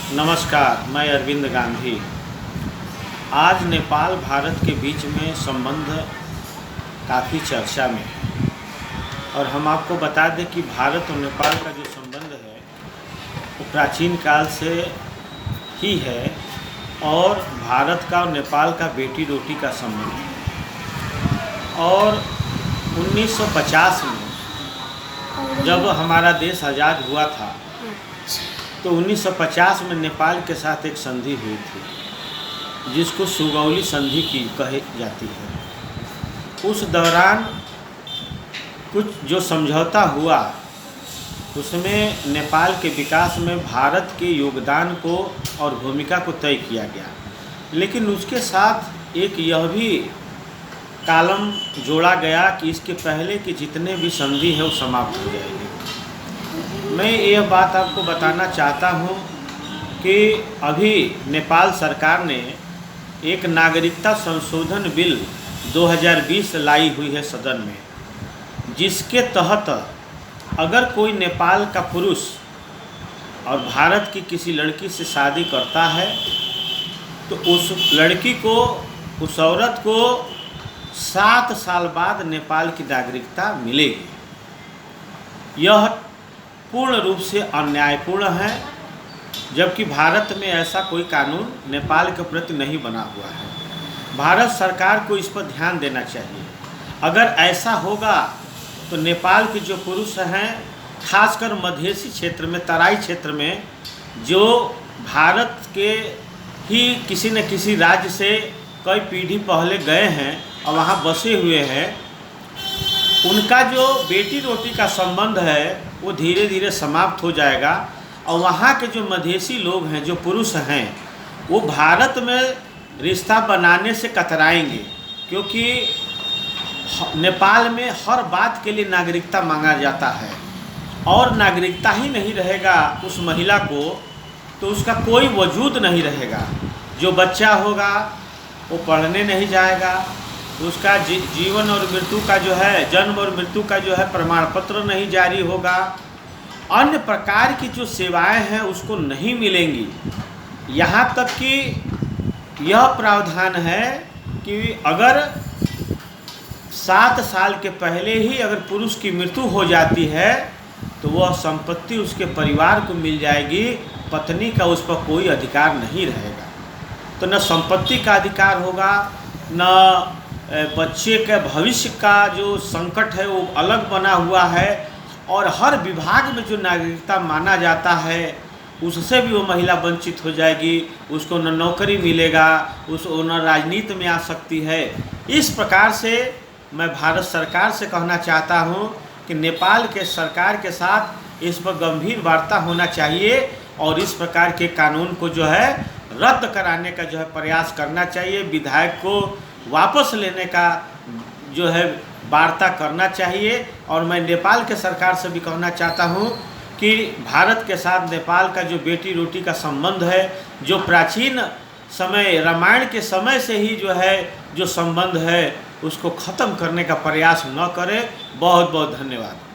नमस्कार, मैं अरविंद गांधी। आज नेपाल भारत के बीच में संबंध काफ़ी चर्चा में है और हम आपको बता दें कि भारत और नेपाल का जो संबंध है वो प्राचीन काल से ही है और भारत का और नेपाल का बेटी रोटी का संबंध है। और 1950 में जब हमारा देश आज़ाद हुआ था तो 1950 में नेपाल के साथ एक संधि हुई थी जिसको सुगौली संधि की कही जाती है। उस दौरान कुछ जो समझौता हुआ उसमें नेपाल के विकास में भारत के योगदान को और भूमिका को तय किया गया, लेकिन उसके साथ एक यह भी कालम जोड़ा गया कि इसके पहले के जितने भी संधि है वो समाप्त हो जाएगी। मैं यह बात आपको बताना चाहता हूँ कि अभी नेपाल सरकार ने एक नागरिकता संशोधन बिल 2020 लाई हुई है सदन में, जिसके तहत अगर कोई नेपाल का पुरुष और भारत की किसी लड़की से शादी करता है तो उस लड़की को, उस औरत को 7 साल बाद नेपाल की नागरिकता मिलेगी। यह पूर्ण रूप से अन्यायपूर्ण है, जबकि भारत में ऐसा कोई कानून नेपाल के प्रति नहीं बना हुआ है। भारत सरकार को इस पर ध्यान देना चाहिए। अगर ऐसा होगा तो नेपाल के जो पुरुष हैं, खासकर मधेसी क्षेत्र में, तराई क्षेत्र में, जो भारत के ही किसी न किसी राज्य से कई पीढ़ी पहले गए हैं और वहाँ बसे हुए हैं, उनका जो बेटी रोटी का संबंध है वो धीरे धीरे समाप्त हो जाएगा। और वहाँ के जो मधेसी लोग हैं, जो पुरुष हैं, वो भारत में रिश्ता बनाने से कतराएंगे, क्योंकि नेपाल में हर बात के लिए नागरिकता मांगा जाता है और नागरिकता ही नहीं रहेगा उस महिला को तो उसका कोई वजूद नहीं रहेगा। जो बच्चा होगा वो पढ़ने नहीं जाएगा, उसका जीवन और मृत्यु का जो है, जन्म और मृत्यु का जो है प्रमाण पत्र नहीं जारी होगा, अन्य प्रकार की जो सेवाएं हैं उसको नहीं मिलेंगी। यहाँ तक कि यह प्रावधान है कि अगर 7 साल के पहले ही अगर पुरुष की मृत्यु हो जाती है तो वह संपत्ति उसके परिवार को मिल जाएगी, पत्नी का उस पर कोई अधिकार नहीं रहेगा। तो न संपत्ति का अधिकार होगा, न बच्चे के भविष्य का जो संकट है वो अलग बना हुआ है, और हर विभाग में जो नागरिकता माना जाता है उससे भी वो महिला वंचित हो जाएगी। उसको न नौकरी मिलेगा, उसको न राजनीति में आ सकती है। इस प्रकार से मैं भारत सरकार से कहना चाहता हूँ कि नेपाल के सरकार के साथ इस पर गंभीर वार्ता होना चाहिए और इस प्रकार के कानून को जो है रद्द कराने का जो है प्रयास करना चाहिए। विधायक को वापस लेने का जो है वार्ता करना चाहिए। और मैं नेपाल के सरकार से भी कहना चाहता हूँ कि भारत के साथ नेपाल का जो बेटी रोटी का संबंध है, जो प्राचीन समय रामायण के समय से ही जो है जो संबंध है, उसको ख़त्म करने का प्रयास न करें। बहुत बहुत धन्यवाद।